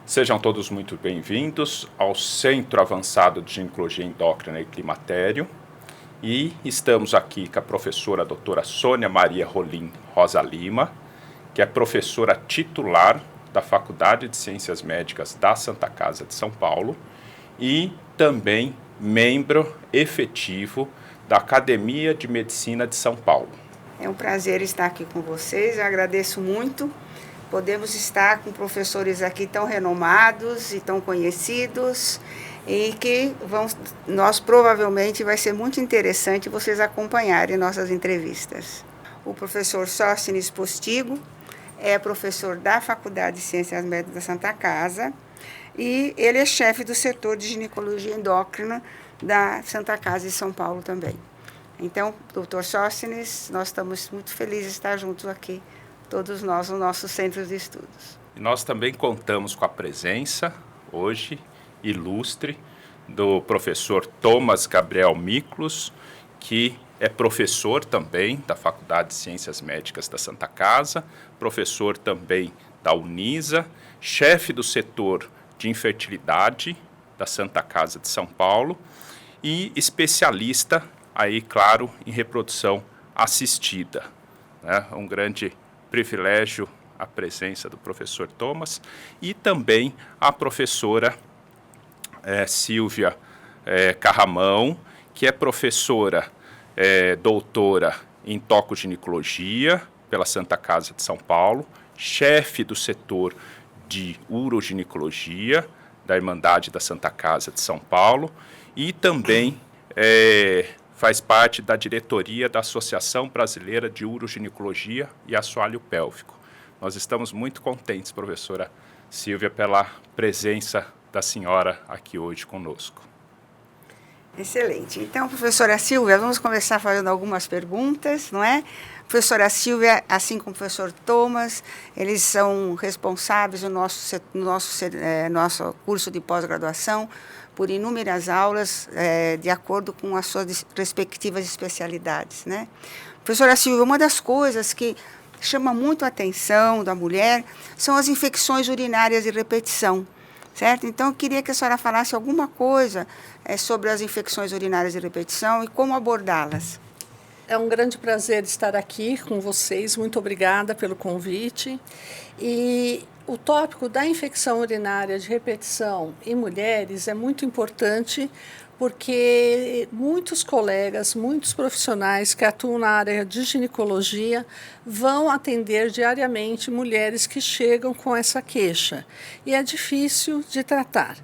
Sejam todos muito bem-vindos ao Centro Avançado de Ginecologia Endócrina e Climatério. E estamos aqui com a professora doutora Sônia Maria Rolim Rosa Lima, que é professora titular da Faculdade de Ciências Médicas da Santa Casa de São Paulo e também membro efetivo da Academia de Medicina de São Paulo. É um prazer estar aqui com vocês, eu agradeço muito. Podemos estar com professores aqui tão renomados e tão conhecidos e que nós provavelmente vai ser muito interessante vocês acompanharem nossas entrevistas. O professor Sóstenes Postigo é professor da Faculdade de Ciências Médicas da Santa Casa e ele é chefe do setor de ginecologia endócrina da Santa Casa de São Paulo também. Então, doutor Sóstenes, nós estamos muito felizes de estar juntos aqui, todos nós, no nosso centro de estudos. E nós também contamos com a presença, hoje, ilustre, do professor Thomas Gabriel Miklos, que é professor também da Faculdade de Ciências Médicas da Santa Casa, professor também da Unisa, chefe do setor de infertilidade da Santa Casa de São Paulo e especialista, aí, claro, em reprodução assistida. Né? Um grande privilégio a presença do professor Thomas e também a professora Silvia Carramão, que é professora doutora em tocoginecologia pela Santa Casa de São Paulo, chefe do setor de uroginecologia da Irmandade da Santa Casa de São Paulo e também faz parte da diretoria da Associação Brasileira de Uroginecologia e Assoalho Pélvico. Nós estamos muito contentes, professora Silvia, pela presença da senhora aqui hoje conosco. Excelente. Então, professora Silvia, vamos começar fazendo algumas perguntas, não é? Professora Silvia, assim como o professor Thomas, eles são responsáveis no nosso curso de pós-graduação por inúmeras aulas de acordo com as suas respectivas especialidades, né? Professora Silvia, uma das coisas que chama muito a atenção da mulher são as infecções urinárias de repetição, certo? Então, eu queria que a senhora falasse alguma coisa sobre as infecções urinárias de repetição e como abordá-las. É um grande prazer estar aqui com vocês. Muito obrigada pelo convite. E o tópico da infecção urinária de repetição em mulheres é muito importante porque muitos colegas, muitos profissionais que atuam na área de ginecologia vão atender diariamente mulheres que chegam com essa queixa. E é difícil de tratar.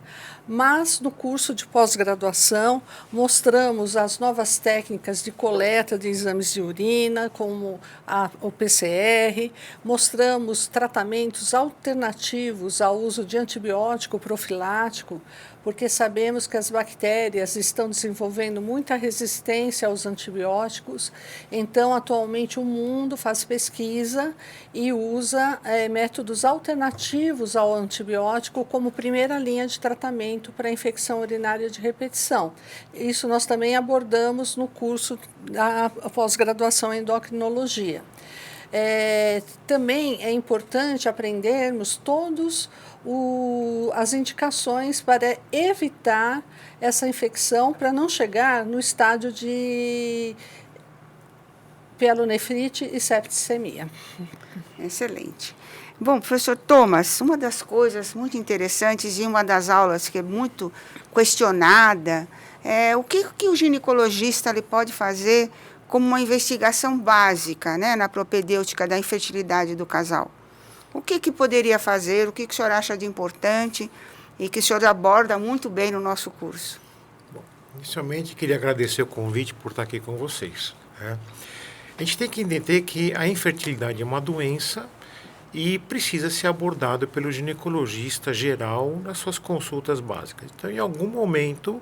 Mas no curso de pós-graduação mostramos as novas técnicas de coleta de exames de urina, como o PCR, mostramos tratamentos alternativos ao uso de antibiótico profilático, porque sabemos que as bactérias estão desenvolvendo muita resistência aos antibióticos. Então, atualmente, o mundo faz pesquisa e usa métodos alternativos ao antibiótico como primeira linha de tratamento para a infecção urinária de repetição. Isso nós também abordamos no curso da pós-graduação em endocrinologia. Também é importante aprendermos todos as indicações para evitar essa infecção, para não chegar no estádio de pielonefrite e septicemia. Excelente. Bom, professor Thomas, uma das coisas muito interessantes e uma das aulas que é muito questionada é o que o ginecologista ele pode fazer como uma investigação básica, né, na propedêutica da infertilidade do casal. O que poderia fazer, o que o senhor acha de importante e que o senhor aborda muito bem no nosso curso? Bom, inicialmente, queria agradecer o convite por estar aqui com vocês. Né? A gente tem que entender que a infertilidade é uma doença e precisa ser abordado pelo ginecologista geral nas suas consultas básicas. Então, em algum momento,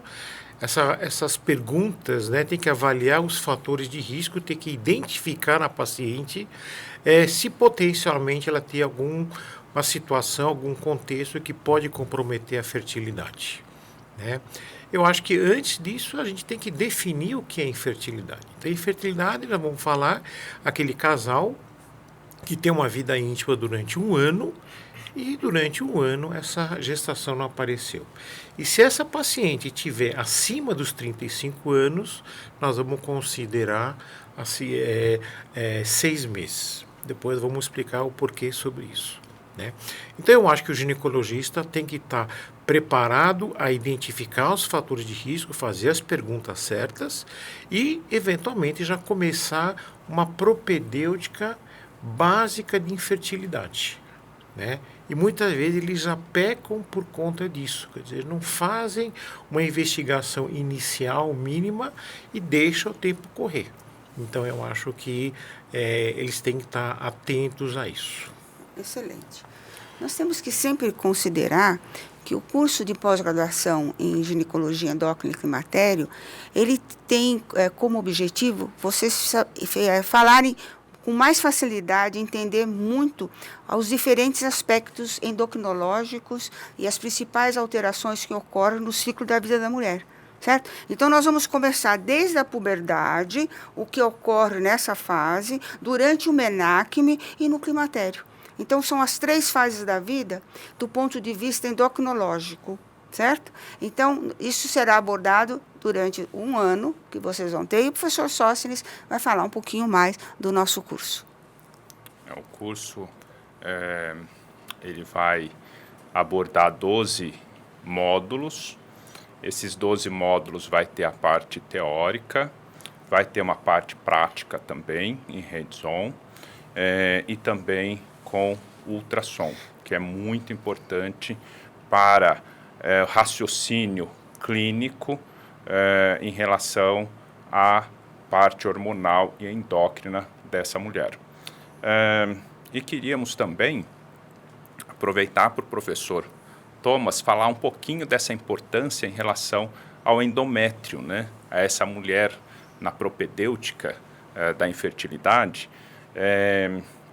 essas perguntas, né, tem que avaliar os fatores de risco, tem que identificar na paciente se potencialmente ela tem alguma situação, algum contexto que pode comprometer a fertilidade. Né? Eu acho que antes disso a gente tem que definir o que é infertilidade. Então, infertilidade, nós vamos falar aquele casal que tem uma vida íntima durante um ano E durante um ano essa gestação não apareceu. E se essa paciente tiver acima dos 35 anos, nós vamos considerar assim, 6 meses. Depois vamos explicar o porquê sobre isso, né? Então eu acho que o ginecologista tem que estar preparado a identificar os fatores de risco, fazer as perguntas certas e, eventualmente, já começar uma propedêutica básica de infertilidade, né? E muitas vezes eles já pecam por conta disso, quer dizer, não fazem uma investigação inicial mínima e deixam o tempo correr. Então eu acho que eles têm que estar atentos a isso. Excelente. Nós temos que sempre considerar que o curso de pós-graduação em ginecologia, endócrina e climatério, ele tem como objetivo vocês falarem com mais facilidade, entender muito os diferentes aspectos endocrinológicos e as principais alterações que ocorrem no ciclo da vida da mulher. Certo? Então, nós vamos conversar desde a puberdade, o que ocorre nessa fase, durante o menacme e no climatério. Então, são as 3 fases da vida do ponto de vista endocrinológico, certo? Então, isso será abordado durante um ano que vocês vão ter, e o professor Sóstenes vai falar um pouquinho mais do nosso curso. O curso ele vai abordar 12 módulos. Esses 12 módulos vai ter a parte teórica, vai ter uma parte prática também, em hands-on, e também com ultrassom, que é muito importante para o raciocínio clínico em relação à parte hormonal e endócrina dessa mulher. E queríamos também aproveitar para o professor Thomas falar um pouquinho dessa importância em relação ao endométrio, né? A essa mulher na propedêutica da infertilidade,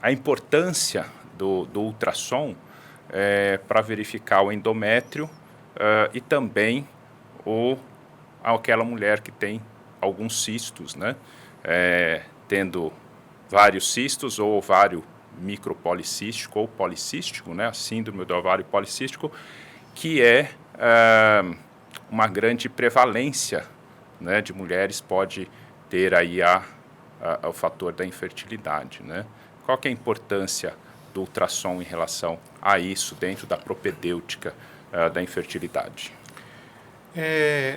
a importância do ultrassom para verificar o endométrio e também aquela mulher que tem alguns cistos, né? Tendo vários cistos ou ovário micropolicístico ou policístico, né? A síndrome do ovário policístico, que é uma grande prevalência, né, de mulheres, pode ter aí o fator da infertilidade, né? Qual que é a importância do ultrassom em relação a isso dentro da propedêutica da infertilidade?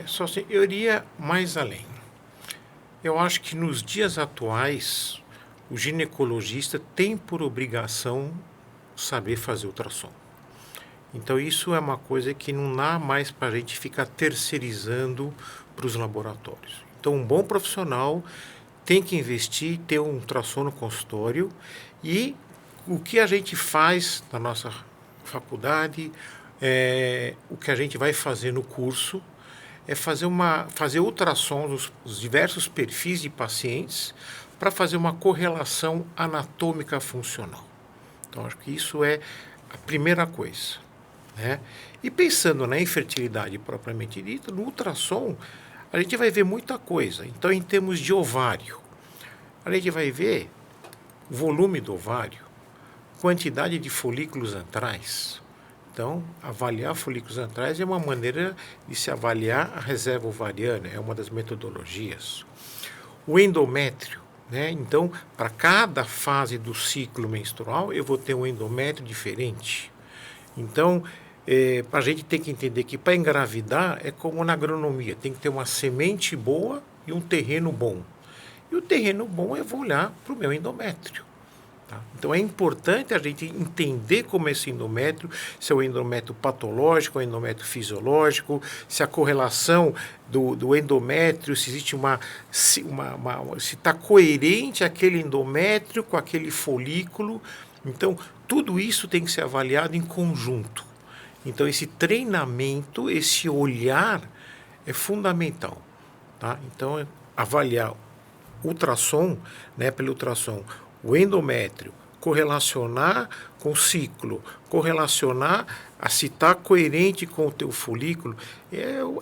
Só assim, eu iria mais além. Eu acho que nos dias atuais o ginecologista tem por obrigação saber fazer ultrassom. Então isso é uma coisa que não dá mais para a gente ficar terceirizando para os laboratórios. Então um bom profissional tem que investir, ter um ultrassom no consultório, e o que a gente faz na nossa faculdade, o que a gente vai fazer no curso, é fazer ultrassom dos diversos perfis de pacientes para fazer uma correlação anatômica funcional. Então, acho que isso é a primeira coisa, né? E pensando na infertilidade propriamente dita, no ultrassom, a gente vai ver muita coisa. Então, em termos de ovário, a gente vai ver o volume do ovário, quantidade de folículos antrais. Então, avaliar folículos antrais é uma maneira de se avaliar a reserva ovariana, é uma das metodologias. O endométrio, né? Então, para cada fase do ciclo menstrual, eu vou ter um endométrio diferente. Então, a gente tem que entender que para engravidar é como na agronomia, tem que ter uma semente boa e um terreno bom. E o terreno bom eu vou olhar para o meu endométrio. Tá? Então é importante a gente entender como é esse endométrio, se é o endométrio patológico, o endométrio fisiológico, se a correlação do endométrio, se existe se está coerente aquele endométrio com aquele folículo. Então tudo isso tem que ser avaliado em conjunto. Então esse treinamento, esse olhar é fundamental. Tá? Então avaliar ultrassom, né, pelo ultrassom, o endométrio, correlacionar com o ciclo, correlacionar se está coerente com o teu folículo,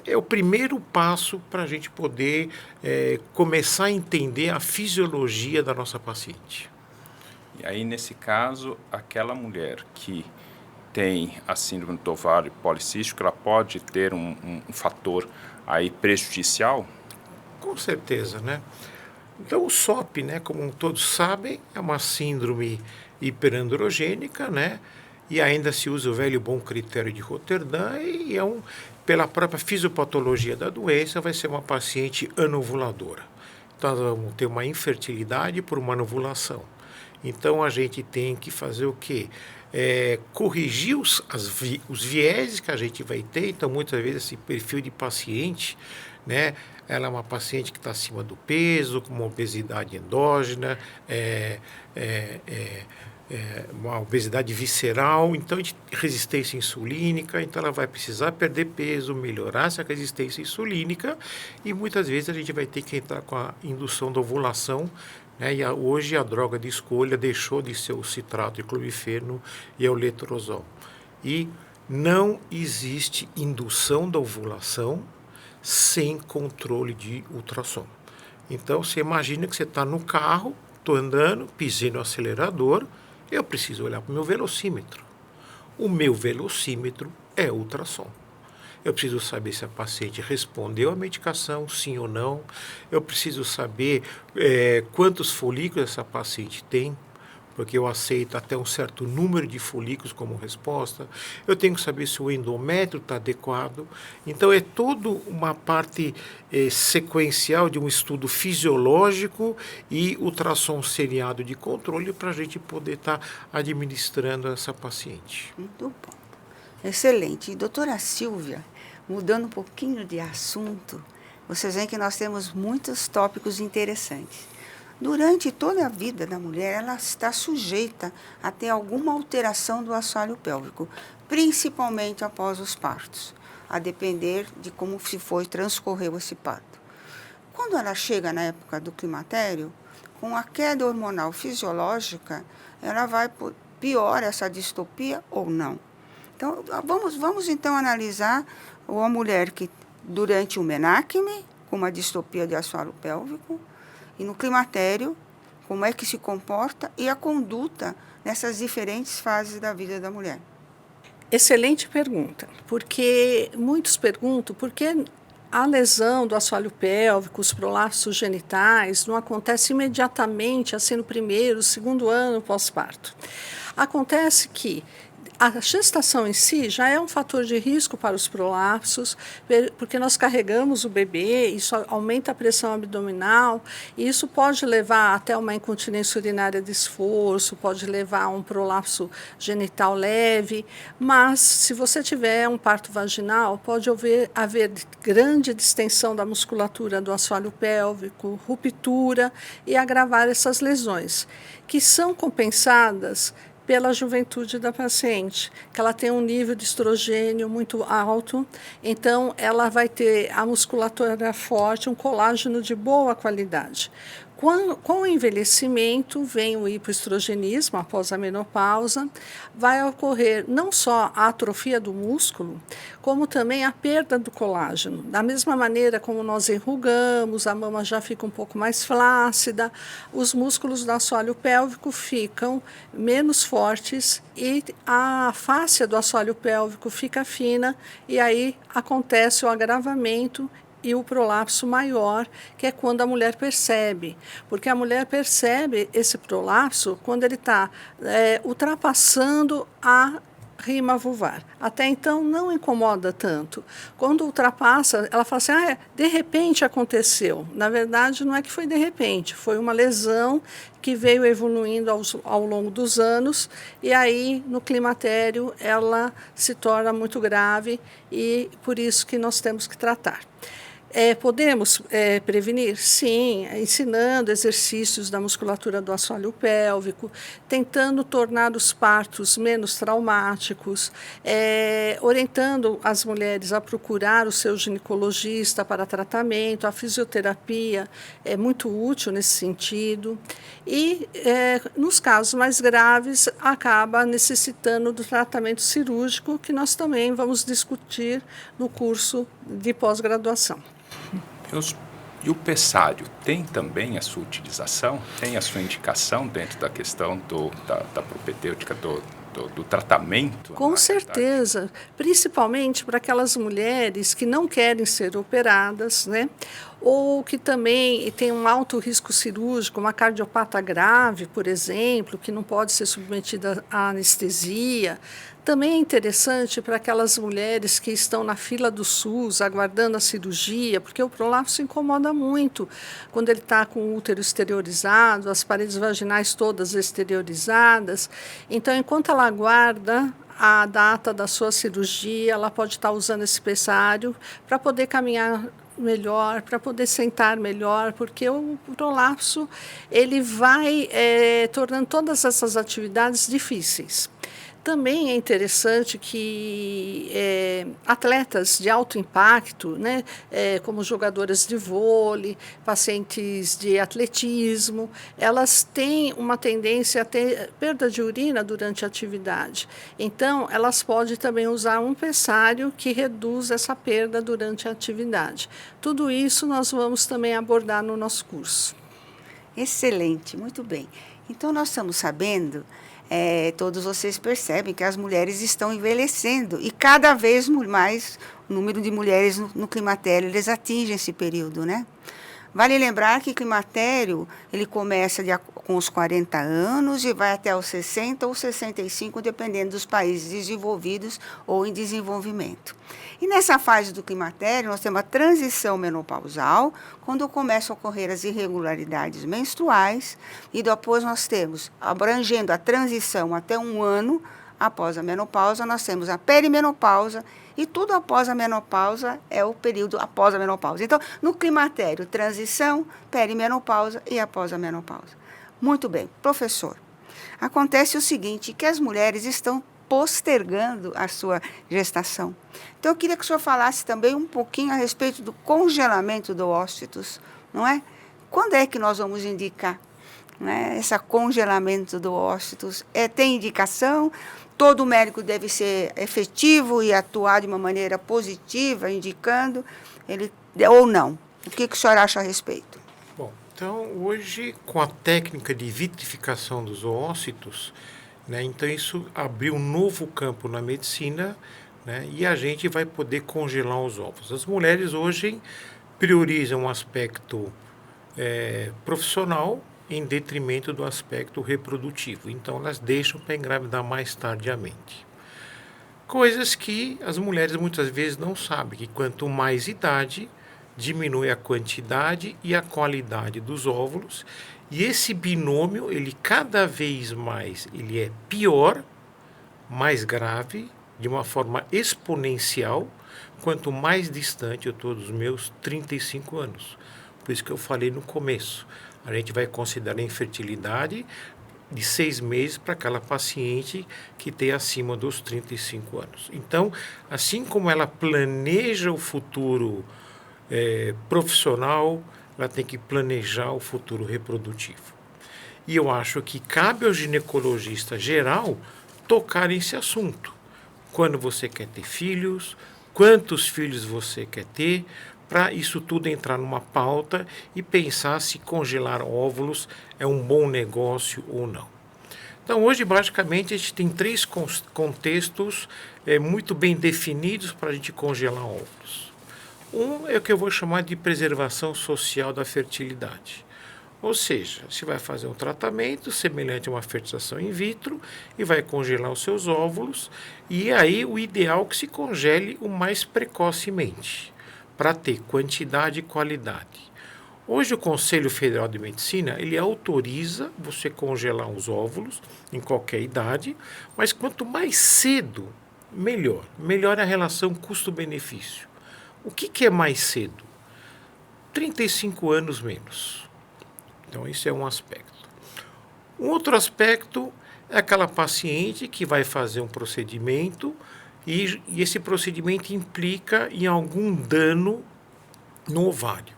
é o primeiro passo para a gente poder começar a entender a fisiologia da nossa paciente. E aí, nesse caso, aquela mulher que tem a síndrome do ovário policístico, ela pode ter um fator aí prejudicial? Com certeza, né? Então, o SOP, né, como todos sabem, é uma síndrome hiperandrogênica, né? E ainda se usa o velho e bom critério de Roterdã e pela própria fisiopatologia da doença, vai ser uma paciente anovuladora. Então, nós vamos ter uma infertilidade por uma anovulação. Então, a gente tem que fazer o quê? Corrigir os vieses que a gente vai ter. Então, muitas vezes, esse perfil de paciente, né? Ela é uma paciente que está acima do peso, com uma obesidade endógena, uma obesidade visceral, então resistência insulínica, então ela vai precisar perder peso, melhorar essa resistência insulínica e muitas vezes a gente vai ter que entrar com a indução da ovulação, né? E hoje a droga de escolha deixou de ser o citrato de clomifeno e o letrozol. E não existe indução da ovulação sem controle de ultrassom. Então, você imagina que você está no carro, estou andando, pisei no acelerador, eu preciso olhar para o meu velocímetro. O meu velocímetro é ultrassom. Eu preciso saber se a paciente respondeu à medicação, sim ou não. Eu preciso saber quantos folículos essa paciente tem, porque eu aceito até um certo número de folículos como resposta. Eu tenho que saber se o endométrio está adequado. Então, é toda uma parte sequencial de um estudo fisiológico e ultrassom seriado de controle para a gente poder estar administrando essa paciente. Muito bom. Excelente. E, doutora Silvia, mudando um pouquinho de assunto, vocês veem que nós temos muitos tópicos interessantes. Durante toda a vida da mulher, ela está sujeita a ter alguma alteração do assoalho pélvico, principalmente após os partos, a depender de como transcorreu esse parto. Quando ela chega na época do climatério, com a queda hormonal fisiológica, ela vai pior essa distopia ou não. Então, vamos então analisar uma mulher que durante o menacme, com uma distopia de assoalho pélvico, e no climatério, como é que se comporta e a conduta nessas diferentes fases da vida da mulher. Excelente pergunta, porque muitos perguntam por que a lesão do assoalho pélvico, os prolapsos genitais, não acontece imediatamente, assim no primeiro, segundo ano pós-parto. Acontece que a gestação em si já é um fator de risco para os prolapsos, porque nós carregamos o bebê, isso aumenta a pressão abdominal, e isso pode levar até uma incontinência urinária de esforço, pode levar a um prolapso genital leve, mas se você tiver um parto vaginal, pode haver grande distensão da musculatura do assoalho pélvico, ruptura e agravar essas lesões, que são compensadas pela juventude da paciente, que ela tem um nível de estrogênio muito alto, então ela vai ter a musculatura forte, um colágeno de boa qualidade. Com o envelhecimento, vem o hipoestrogenismo após a menopausa, vai ocorrer não só a atrofia do músculo, como também a perda do colágeno. Da mesma maneira como nós enrugamos, a mama já fica um pouco mais flácida, os músculos do assoalho pélvico ficam menos fortes e a fáscia do assoalho pélvico fica fina e aí acontece o agravamento e o prolapso maior, que é quando a mulher percebe, porque a mulher percebe esse prolapso quando ele está ultrapassando a rima vulvar. Até então não incomoda tanto. Quando ultrapassa, ela fala assim, de repente aconteceu. Na verdade, não é que foi de repente, foi uma lesão que veio evoluindo ao longo dos anos e aí no climatério ela se torna muito grave e por isso que nós temos que tratar. Podemos prevenir? Sim, ensinando exercícios da musculatura do assoalho pélvico, tentando tornar os partos menos traumáticos, orientando as mulheres a procurar o seu ginecologista para tratamento, a fisioterapia é muito útil nesse sentido. E, nos casos mais graves, acaba necessitando do tratamento cirúrgico, que nós também vamos discutir no curso de pós-graduação. E o pessário tem também a sua utilização? Tem a sua indicação dentro da questão da propedêutica do tratamento? Com certeza, principalmente para aquelas mulheres que não querem ser operadas, né? Ou que também tem um alto risco cirúrgico, uma cardiopata grave, por exemplo, que não pode ser submetida à anestesia. Também é interessante para aquelas mulheres que estão na fila do SUS aguardando a cirurgia, porque o prolapso incomoda muito quando ele está com o útero exteriorizado, as paredes vaginais todas exteriorizadas. Então, enquanto ela aguarda a data da sua cirurgia, ela pode estar usando esse pessário para poder caminhar melhor, para poder sentar melhor, porque o prolapso ele vai tornando todas essas atividades difíceis. Também é interessante que atletas de alto impacto, né, como jogadoras de vôlei, pacientes de atletismo, elas têm uma tendência a ter perda de urina durante a atividade. Então, elas podem também usar um pessário que reduz essa perda durante a atividade. Tudo isso nós vamos também abordar no nosso curso. Excelente, muito bem. Então, nós estamos sabendo... todos vocês percebem que as mulheres estão envelhecendo e cada vez mais o número de mulheres no climatério, eles atingem esse período, né? Vale lembrar que o climatério, ele começa com os 40 anos e vai até os 60 ou 65, dependendo dos países desenvolvidos ou em desenvolvimento. E nessa fase do climatério, nós temos a transição menopausal, quando começam a ocorrer as irregularidades menstruais, e depois nós temos, abrangendo a transição até 1 ano após a menopausa, nós temos a perimenopausa, e tudo após a menopausa é o período após a menopausa. Então, no climatério, transição, perimenopausa e após a menopausa. Muito bem, professor. Acontece o seguinte, que as mulheres estão postergando a sua gestação. Então, eu queria que o senhor falasse também um pouquinho a respeito do congelamento do óscitos, não é? Quando é que nós vamos indicar, né, esse congelamento do óscitos? Tem indicação? Todo médico deve ser efetivo e atuar de uma maneira positiva, indicando ele ou não. O que o senhor acha a respeito? Bom, então hoje com a técnica de vitrificação dos óscitos, né, então isso abriu um novo campo na medicina, né, e a gente vai poder congelar os ovos. As mulheres hoje priorizam o aspecto profissional em detrimento do aspecto reprodutivo. Então, elas deixam para engravidar mais tardiamente. Coisas que as mulheres muitas vezes não sabem, que quanto mais idade, diminui a quantidade e a qualidade dos óvulos, e esse binômio, ele cada vez mais, ele é pior, mais grave, de uma forma exponencial, quanto mais distante eu estou dos meus 35 anos. Por isso que eu falei no começo. A gente vai considerar a infertilidade de 6 meses para aquela paciente que tem acima dos 35 anos. Então, assim como ela planeja o futuro profissional, ela tem que planejar o futuro reprodutivo. E eu acho que cabe ao ginecologista geral tocar nesse assunto. Quando você quer ter filhos, quantos filhos você quer ter, para isso tudo entrar numa pauta e pensar se congelar óvulos é um bom negócio ou não. Então, hoje, basicamente, a gente tem 3 contextos muito bem definidos para a gente congelar óvulos. Um é o que eu vou chamar de preservação social da fertilidade. Ou seja, você vai fazer um tratamento semelhante a uma fertilização in vitro e vai congelar os seus óvulos, e aí o ideal é que se congele o mais precocemente, para ter quantidade e qualidade. Hoje o Conselho Federal de Medicina, ele autoriza você congelar os óvulos em qualquer idade, mas quanto mais cedo, melhor. Melhor é a relação custo-benefício. O que é mais cedo? 35 anos menos. Então, isso é um aspecto. Um outro aspecto é aquela paciente que vai fazer um procedimento e esse procedimento implica em algum dano no ovário.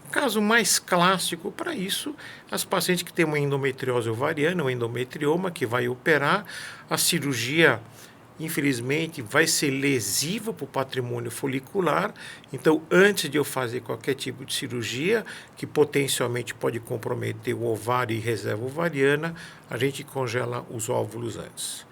O caso mais clássico para isso, as pacientes que têm uma endometriose ovariana, um endometrioma, que vai operar, a cirurgia, infelizmente, vai ser lesiva para o patrimônio folicular. Então, antes de eu fazer qualquer tipo de cirurgia, que potencialmente pode comprometer o ovário e reserva ovariana, a gente congela os óvulos antes.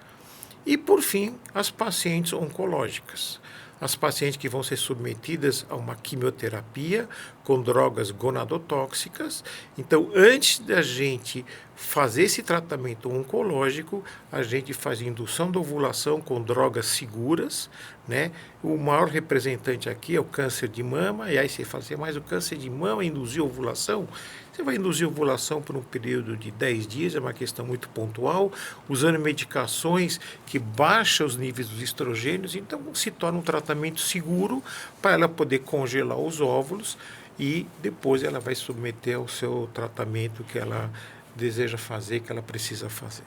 E, por fim, as pacientes oncológicas. As pacientes que vão ser submetidas a uma quimioterapia com drogas gonadotóxicas. Então, antes da gente fazer esse tratamento oncológico, a gente faz indução da ovulação com drogas seguras, né? O maior representante aqui é o câncer de mama, e aí você fala assim, mas o câncer de mama induzir ovulação? Você vai induzir ovulação por um período de 10 dias, é uma questão muito pontual, usando medicações que baixam os níveis dos estrogênios, então se torna um tratamento seguro para ela poder congelar os óvulos e depois ela vai submeter ao seu tratamento que ela deseja fazer, que ela precisa fazer.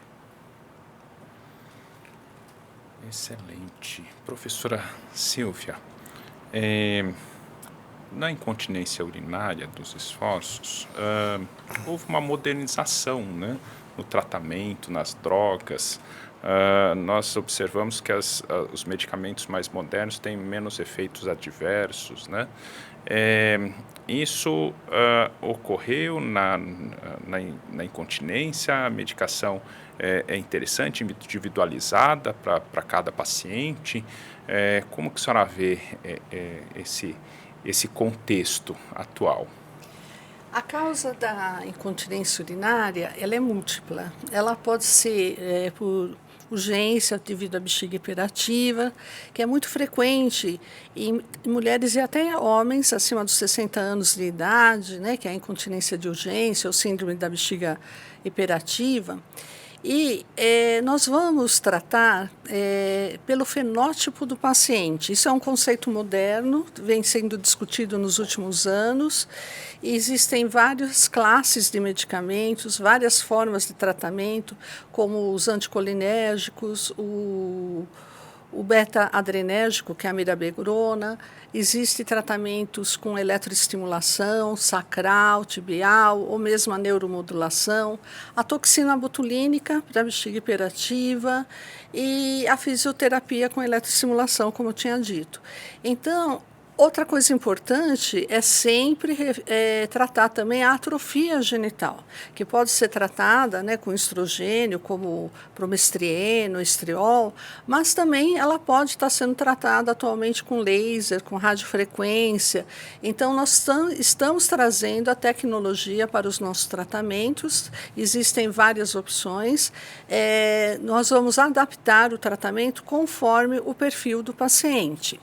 Excelente. Professora Silvia, na incontinência urinária dos esforços, houve uma modernização, né, no tratamento, nas drogas. Nós observamos que os medicamentos mais modernos têm menos efeitos adversos, né? Isso ocorreu na incontinência, a medicação é interessante, individualizada para cada paciente. Como que a senhora vê esse contexto atual? A causa da incontinência urinária, ela é múltipla. Ela pode ser por urgência devido à bexiga hiperativa, que é muito frequente em mulheres e até homens acima dos 60 anos de idade, né, que é a incontinência de urgência ou síndrome da bexiga hiperativa. E nós vamos tratar pelo fenótipo do paciente. Isso é um conceito moderno, vem sendo discutido nos últimos anos. Existem várias classes de medicamentos, várias formas de tratamento, como os anticolinérgicos, o beta-adrenérgico, que é a mirabegrona. Existem tratamentos com eletroestimulação, sacral, tibial, ou mesmo a neuromodulação, a toxina botulínica para bexiga hiperativa e a fisioterapia com eletroestimulação, como eu tinha dito. Então, outra coisa importante é sempre tratar também a atrofia genital, que pode ser tratada, né, com estrogênio, como promestrieno, estriol, mas também ela pode estar sendo tratada atualmente com laser, com radiofrequência. Então, nós estamos trazendo a tecnologia para os nossos tratamentos, existem várias opções. Nós vamos adaptar o tratamento conforme o perfil do paciente.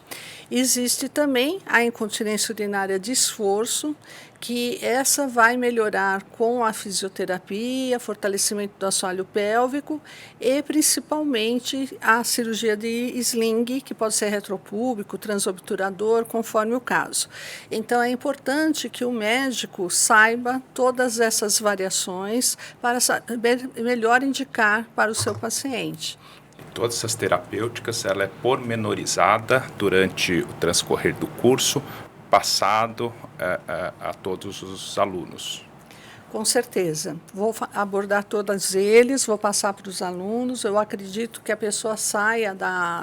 Existe também a incontinência urinária de esforço, que essa vai melhorar com a fisioterapia, fortalecimento do assoalho pélvico e principalmente a cirurgia de sling, que pode ser retropúbico, transobturador, conforme o caso. Então é importante que o médico saiba todas essas variações para saber melhor indicar para o seu paciente. Todas essas terapêuticas, ela é pormenorizada durante o transcorrer do curso, passado a todos os alunos. Com certeza. Vou abordar todos eles, vou passar para os alunos. Eu acredito que a pessoa saia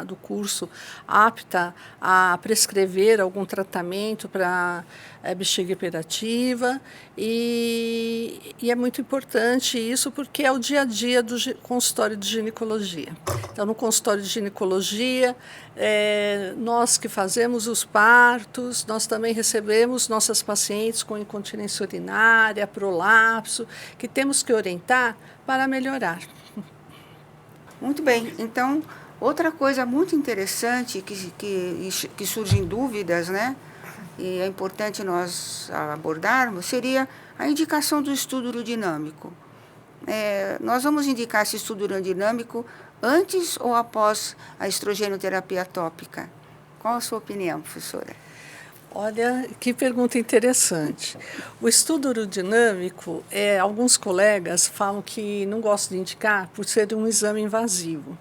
do curso apta a prescrever algum tratamento para bexiga hiperativa. E é muito importante isso porque é o dia a dia do consultório de ginecologia. Então, no consultório de ginecologia, nós que fazemos os partos, nós também recebemos nossas pacientes com incontinência urinária, prolapso, que temos que orientar para melhorar. Muito bem. Então, outra coisa muito interessante que surgem dúvidas, né? E é importante nós abordarmos, seria a indicação do estudo urodinâmico. Nós vamos indicar esse estudo urodinâmico antes ou após a estrogenoterapia tópica? Qual a sua opinião, professora? Olha, que pergunta interessante. O estudo urodinâmico, alguns colegas falam que não gostam de indicar por ser um exame invasivo.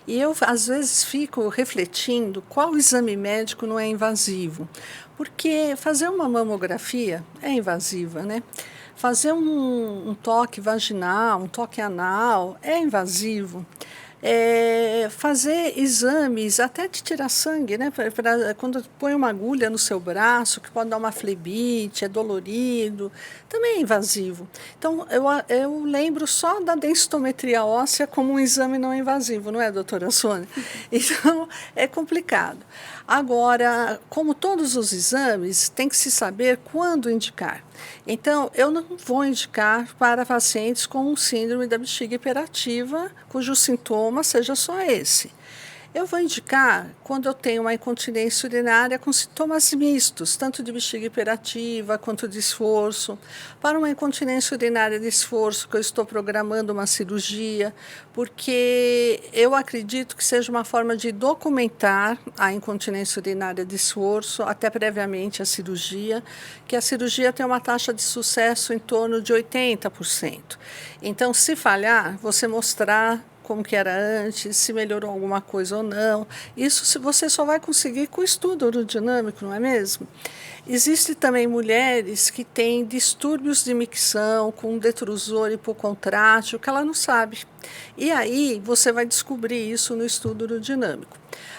E eu, às vezes, fico refletindo qual exame médico não é invasivo. Porque fazer uma mamografia é invasiva, né? Fazer um toque vaginal, um toque anal é invasivo. fazer exames, até de tirar sangue, né? Quando põe uma agulha no seu braço, que pode dar uma flebite, é dolorido, também é invasivo. Então, eu lembro só da densitometria óssea como um exame não invasivo, não é, doutora Sônia? Então, é complicado. Agora, como todos os exames, tem que se saber quando indicar. Então, eu não vou indicar para pacientes com síndrome da bexiga hiperativa, cujo sintoma seja só esse. Eu vou indicar quando eu tenho uma incontinência urinária com sintomas mistos, tanto de bexiga hiperativa quanto de esforço. Para uma incontinência urinária de esforço, que eu estou programando uma cirurgia, porque eu acredito que seja uma forma de documentar a incontinência urinária de esforço, até previamente a cirurgia, que a cirurgia tem uma taxa de sucesso em torno de 80%. Então, se falhar, você mostrar como que era antes, se melhorou alguma coisa ou não. Isso você só vai conseguir com o estudo urodinâmico, não é mesmo? Existem também mulheres que têm distúrbios de micção, com detrusor hipocontrátil, que ela não sabe. E aí você vai descobrir isso no estudo urodinâmico.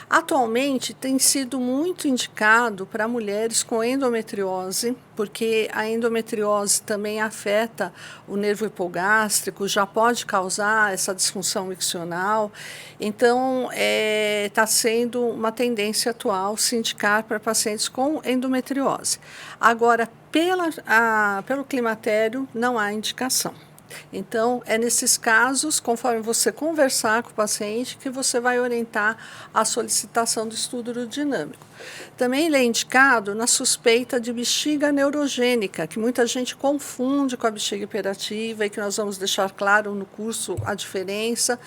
Atualmente tem sido muito indicado para mulheres com endometriose, porque a endometriose também afeta o nervo hipogástrico, já pode causar essa disfunção miccional. Então, está sendo uma tendência atual se indicar para pacientes com endometriose. Agora, pelo climatério, não há indicação. Então, é nesses casos, conforme você conversar com o paciente, que você vai orientar a solicitação do estudo urodinâmico. Também ele é indicado na suspeita de bexiga neurogênica, que muita gente confunde com a bexiga hiperativa e que nós vamos deixar claro no curso a diferença.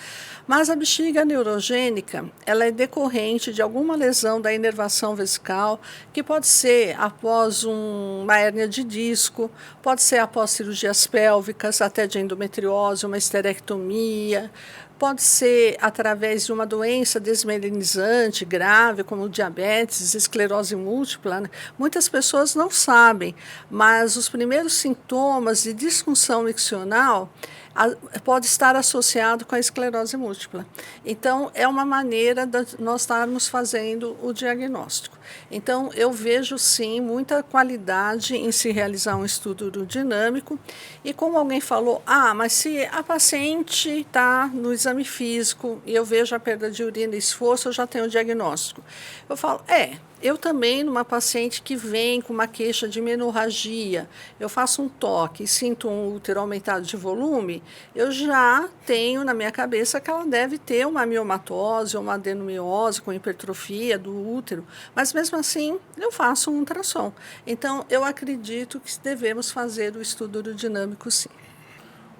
Mas a bexiga neurogênica, ela é decorrente de alguma lesão da inervação vesical, que pode ser após uma hérnia de disco, pode ser após cirurgias pélvicas, até de endometriose, uma esterectomia, pode ser através de uma doença desmelinizante grave, como diabetes, esclerose múltipla. Né? Muitas pessoas não sabem, mas os primeiros sintomas de disfunção miccional pode estar associado com a esclerose múltipla. Então, é uma maneira de nós estarmos fazendo o diagnóstico. Então, eu vejo, sim, muita qualidade em se realizar um estudo urodinâmico. E como alguém falou, mas se a paciente está no exame físico e eu vejo a perda de urina e esforço, eu já tenho o diagnóstico. Eu falo, eu também, numa paciente que vem com uma queixa de menorragia, eu faço um toque e sinto um útero aumentado de volume, eu já tenho na minha cabeça que ela deve ter uma miomatose ou uma adenomiose com hipertrofia do útero, mas mesmo assim eu faço um ultrassom. Então, eu acredito que devemos fazer o estudo urodinâmico, sim.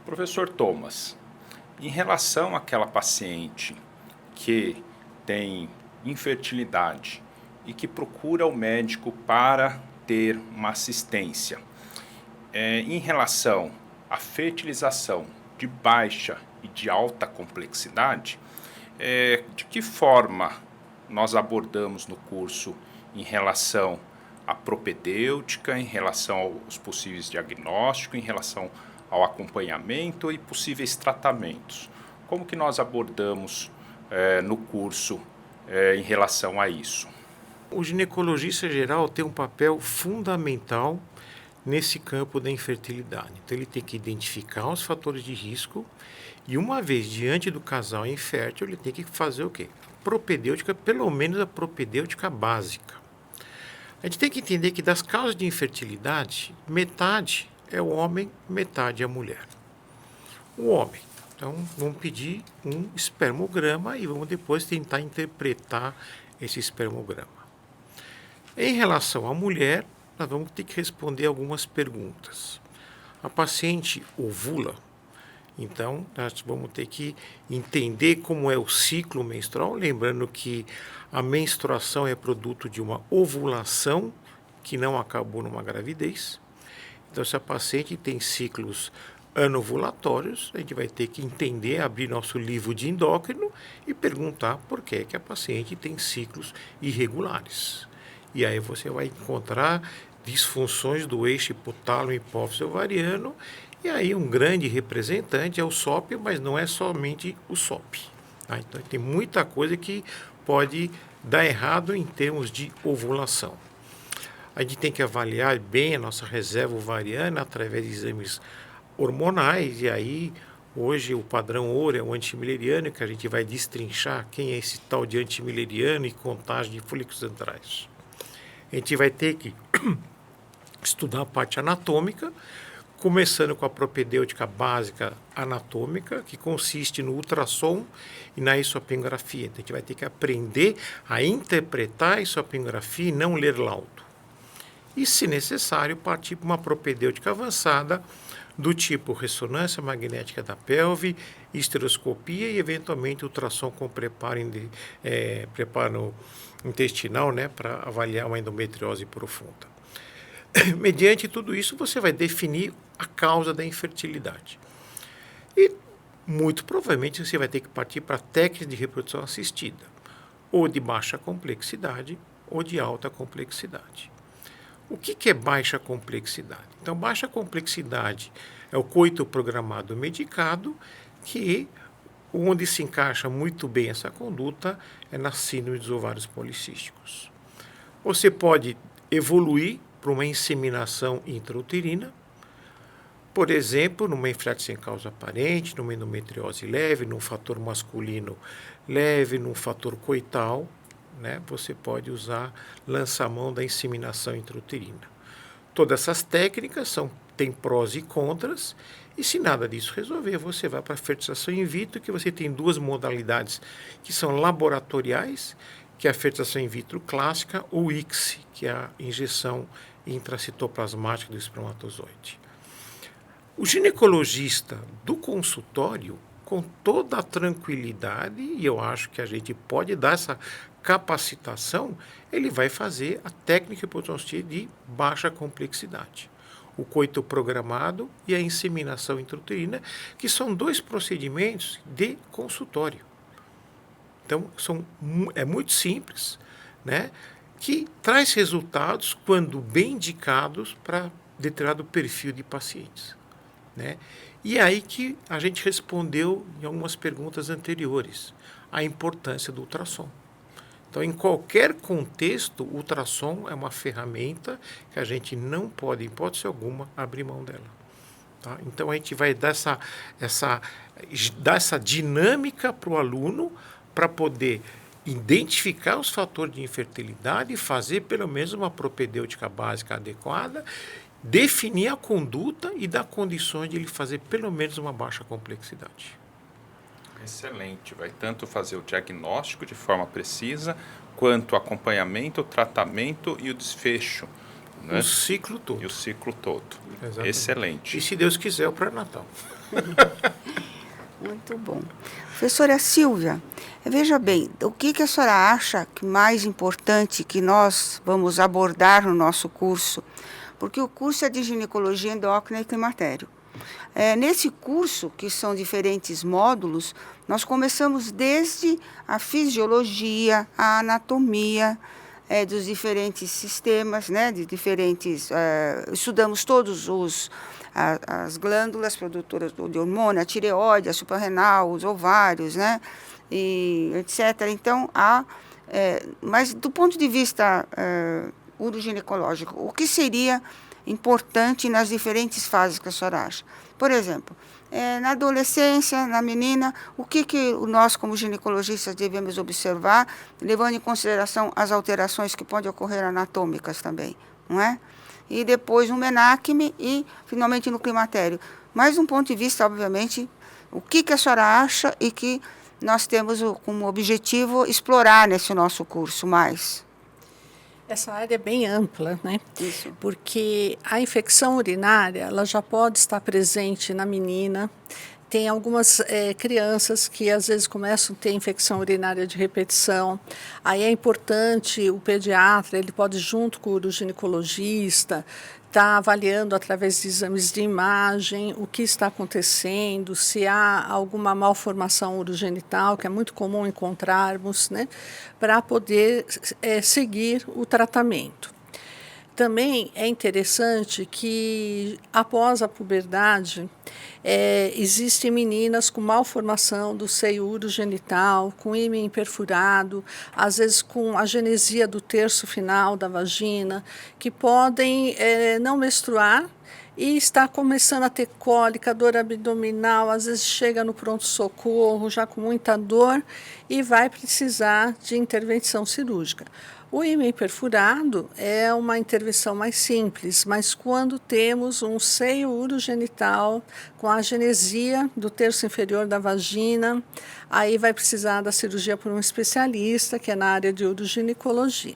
Professor Thomas, em relação àquela paciente que tem infertilidade e que procura o médico para ter uma assistência, em relação à fertilização de baixa e de alta complexidade, de que forma nós abordamos no curso em relação à propedêutica, em relação aos possíveis diagnósticos, em relação ao acompanhamento e possíveis tratamentos? Como que nós abordamos no curso em relação a isso? O ginecologista geral tem um papel fundamental nesse campo da infertilidade. Então, ele tem que identificar os fatores de risco e, uma vez diante do casal infértil, ele tem que fazer o quê? Propedêutica, pelo menos a propedêutica básica. A gente tem que entender que das causas de infertilidade, metade é o homem, metade é a mulher. O homem. Então, vamos pedir um espermograma e vamos depois tentar interpretar esse espermograma. Em relação à mulher, nós vamos ter que responder algumas perguntas. A paciente ovula, então nós vamos ter que entender como é o ciclo menstrual, lembrando que a menstruação é produto de uma ovulação que não acabou numa gravidez. Então, se a paciente tem ciclos anovulatórios, a gente vai ter que entender, abrir nosso livro de endócrino e perguntar por que a paciente tem ciclos irregulares. E aí você vai encontrar disfunções do eixo hipotálamo e hipófise ovariano, e aí um grande representante é o SOP, mas não é somente o SOP. Tá? Então, tem muita coisa que pode dar errado em termos de ovulação. A gente tem que avaliar bem a nossa reserva ovariana através de exames hormonais, e aí hoje o padrão ouro é o antimileriano, que a gente vai destrinchar quem é esse tal de antimileriano e contagem de folículos antrais. A gente vai ter que estudar a parte anatômica, começando com a propedêutica básica anatômica, que consiste no ultrassom e na isopinografia. Então, a gente vai ter que aprender a interpretar a isopinografia e não ler laudo. E, se necessário, partir para uma propedêutica avançada do tipo ressonância magnética da pelve, histeroscopia e, eventualmente, ultrassom com preparo intestinal, né, para avaliar uma endometriose profunda. Mediante tudo isso, você vai definir a causa da infertilidade. E, muito provavelmente, você vai ter que partir para técnicas de reprodução assistida, ou de baixa complexidade, ou de alta complexidade. O que é baixa complexidade? Então, baixa complexidade é o coito programado medicado, que onde se encaixa muito bem essa conduta é na síndrome dos ovários policísticos. Você pode evoluir para uma inseminação intrauterina, por exemplo, numa infertilidade sem causa aparente, numa endometriose leve, num fator masculino leve, num fator coital, né? Você pode usar lança-mão da inseminação intrauterina. Todas essas técnicas têm prós e contras, e se nada disso resolver, você vai para a fertilização in vitro, que você tem duas modalidades que são laboratoriais, que é a fertilização in vitro clássica, ou ICSI, que é a injeção intracitoplasmática do espermatozoide. O ginecologista do consultório, com toda a tranquilidade, e eu acho que a gente pode dar essa capacitação, ele vai fazer a técnica de baixa complexidade. O coito programado e a inseminação intrauterina, que são dois procedimentos de consultório. Então, é muito simples, né, que traz resultados quando bem indicados para determinado perfil de pacientes, né? E aí que a gente respondeu em algumas perguntas anteriores, a importância do ultrassom. Então, em qualquer contexto, o ultrassom é uma ferramenta que a gente não pode, em hipótese alguma, abrir mão dela. Tá? Então, a gente vai dar essa dinâmica para o aluno para poder identificar os fatores de infertilidade e fazer pelo menos uma propedêutica básica adequada, definir a conduta e dar condições de ele fazer pelo menos uma baixa complexidade. Excelente, vai tanto fazer o diagnóstico de forma precisa, quanto o acompanhamento, o tratamento e o desfecho. Né? O ciclo todo. E o ciclo todo. Exatamente. Excelente. E se Deus quiser, o pré-natal. Muito bom. Professora Silvia, veja bem, o que a senhora acha que mais importante que nós vamos abordar no nosso curso? Porque o curso é de ginecologia endócrina e climatério. Nesse curso, que são diferentes módulos, nós começamos desde a fisiologia, a anatomia dos diferentes sistemas, né, estudamos todos as glândulas produtoras de hormônio, a tireoide, a suprarrenal, os ovários, né, e etc. Então, mas do ponto de vista uroginecológico, o que seria importante nas diferentes fases que a senhora acha? Por exemplo, na adolescência, na menina, o que nós, como ginecologistas, devemos observar, levando em consideração as alterações que podem ocorrer anatômicas também, não é? E depois no menacme e, finalmente, no climatério. Mas, de um ponto de vista, obviamente, o que a senhora acha e que nós temos como objetivo explorar nesse nosso curso mais? Essa área é bem ampla, né? Isso. Porque a infecção urinária, ela já pode estar presente na menina. Tem algumas crianças que às vezes começam a ter infecção urinária de repetição. Aí é importante o pediatra, ele pode junto com o uroginecologista estar avaliando através de exames de imagem o que está acontecendo, se há alguma malformação urogenital, que é muito comum encontrarmos, né, para poder seguir o tratamento. Também é interessante que, após a puberdade, existem meninas com malformação do seio urogenital, com ímen perfurado, às vezes com agenesia do terço final da vagina, que podem não menstruar e está começando a ter cólica, dor abdominal, às vezes chega no pronto-socorro já com muita dor e vai precisar de intervenção cirúrgica. O ímen perfurado é uma intervenção mais simples, mas quando temos um seio urogenital com agenesia do terço inferior da vagina, aí vai precisar da cirurgia por um especialista, que é na área de uroginecologia.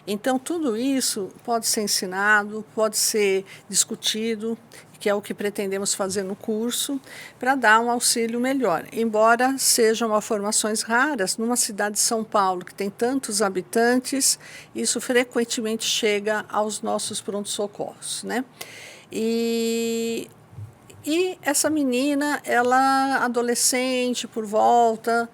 Então, tudo isso pode ser ensinado, pode ser discutido, que é o que pretendemos fazer no curso, para dar um auxílio melhor. Embora sejam malformações raras, numa cidade de São Paulo, que tem tantos habitantes, isso frequentemente chega aos nossos pronto-socorros, né? E essa menina, ela adolescente, por volta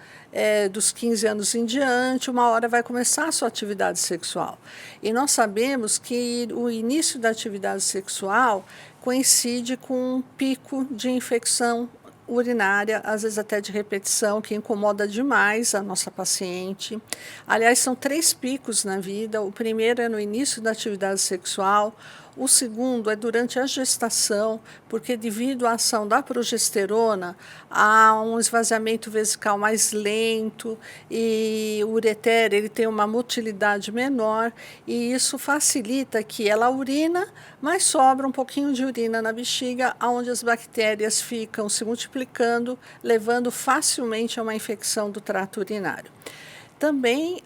dos 15 anos em diante, uma hora vai começar a sua atividade sexual. E nós sabemos que o início da atividade sexual coincide com um pico de infecção urinária, às vezes até de repetição, que incomoda demais a nossa paciente. Aliás, são 3 picos na vida. O primeiro é no início da atividade sexual, o segundo é durante a gestação, porque devido à ação da progesterona, há um esvaziamento vesical mais lento e o ureter ele tem uma motilidade menor e isso facilita que ela urina, mas sobra um pouquinho de urina na bexiga, onde as bactérias ficam se multiplicando, levando facilmente a uma infecção do trato urinário. Também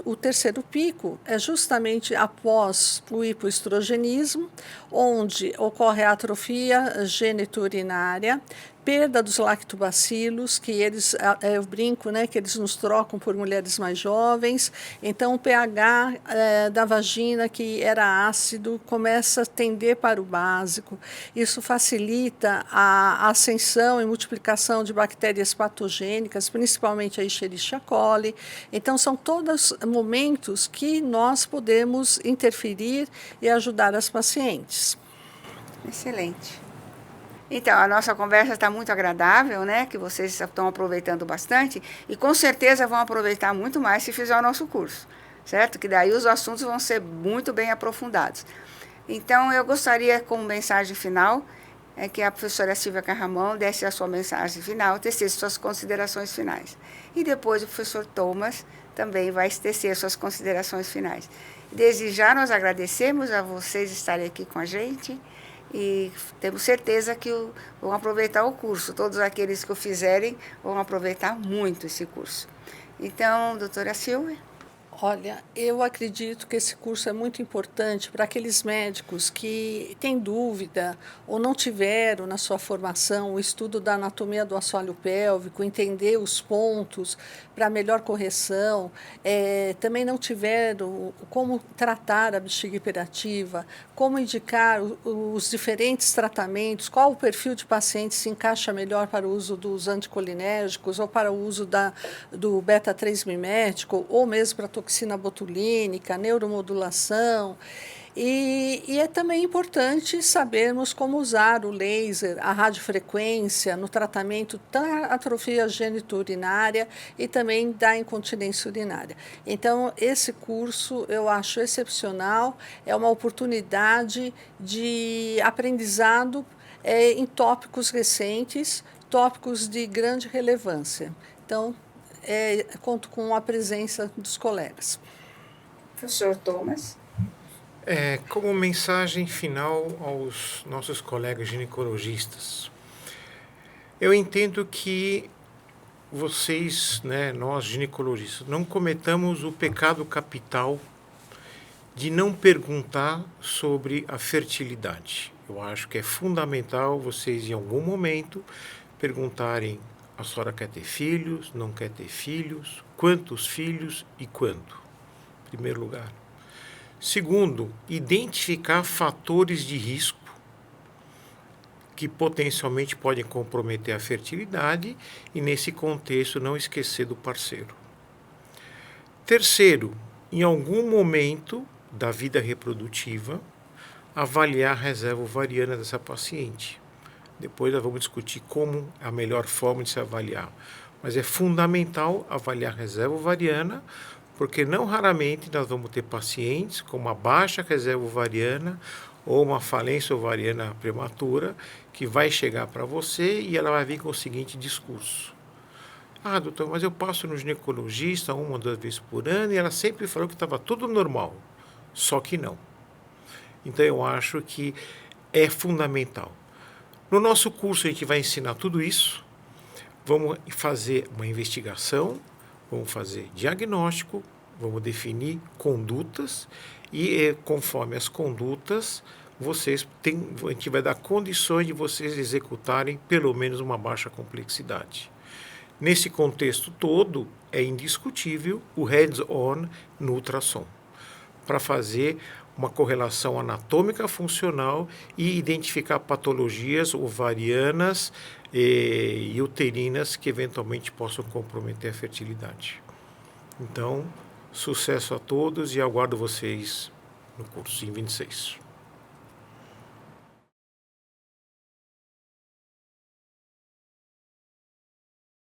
o terceiro pico é justamente após o hipoestrogenismo, onde ocorre a atrofia geniturinária, perda dos lactobacilos, que eles, eu brinco, né, que eles nos trocam por mulheres mais jovens. Então, o pH da vagina, que era ácido, começa a tender para o básico. Isso facilita a ascensão e multiplicação de bactérias patogênicas, principalmente a Escherichia coli. Então, são todos momentos que nós podemos interferir e ajudar as pacientes. Excelente. Então, a nossa conversa está muito agradável, né? Que vocês estão aproveitando bastante e com certeza vão aproveitar muito mais se fizer o nosso curso, certo? Que daí os assuntos vão ser muito bem aprofundados. Então, eu gostaria, como mensagem final, que a professora Silvia Carramão desse a sua mensagem final, tecesse suas considerações finais. E depois o professor Thomas também vai tecer suas considerações finais. Desde já, nós agradecemos a vocês estarem aqui com a gente. E temos certeza que vão aproveitar o curso. Todos aqueles que o fizerem vão aproveitar muito esse curso. Então, doutora Silvia. Olha, eu acredito que esse curso é muito importante para aqueles médicos que têm dúvida ou não tiveram na sua formação o estudo da anatomia do assoalho pélvico, entender os pontos para melhor correção, também não tiveram como tratar a bexiga hiperativa, como indicar os diferentes tratamentos, qual o perfil de paciente se encaixa melhor para o uso dos anticolinérgicos ou para o uso do beta-3 mimético ou mesmo para toxina botulínica, neuromodulação. E é também importante sabermos como usar o laser, a radiofrequência no tratamento da atrofia geniturinária e também da incontinência urinária. Então, esse curso eu acho excepcional, é uma oportunidade de aprendizado em tópicos recentes, tópicos de grande relevância. Então, conto com a presença dos colegas. Professor Thomas. Como mensagem final aos nossos colegas ginecologistas, eu entendo que vocês, nós ginecologistas, não cometamos o pecado capital de não perguntar sobre a fertilidade. Eu acho que é fundamental vocês, em algum momento, perguntarem: a senhora quer ter filhos, não quer ter filhos, quantos filhos e quando? Em primeiro lugar. Segundo, identificar fatores de risco que potencialmente podem comprometer a fertilidade e, nesse contexto, não esquecer do parceiro. Terceiro, em algum momento, da vida reprodutiva, avaliar a reserva ovariana dessa paciente. Depois nós vamos discutir como a melhor forma de se avaliar. Mas é fundamental avaliar a reserva ovariana, porque não raramente nós vamos ter pacientes com uma baixa reserva ovariana ou uma falência ovariana prematura que vai chegar para você e ela vai vir com o seguinte discurso. Ah, doutor, mas eu passo no ginecologista 1 ou 2 vezes por ano e ela sempre falou que estava tudo normal. Só que não. Então eu acho que é fundamental. No nosso curso a gente vai ensinar tudo isso. Vamos fazer uma investigação, vamos fazer diagnóstico, vamos definir condutas e conforme as condutas, a gente vai dar condições de vocês executarem pelo menos uma baixa complexidade. Nesse contexto todo, é indiscutível o hands-on no ultrassom, para fazer uma correlação anatômica funcional e identificar patologias ovarianas e uterinas que eventualmente possam comprometer a fertilidade. Então, sucesso a todos e aguardo vocês no curso em 26.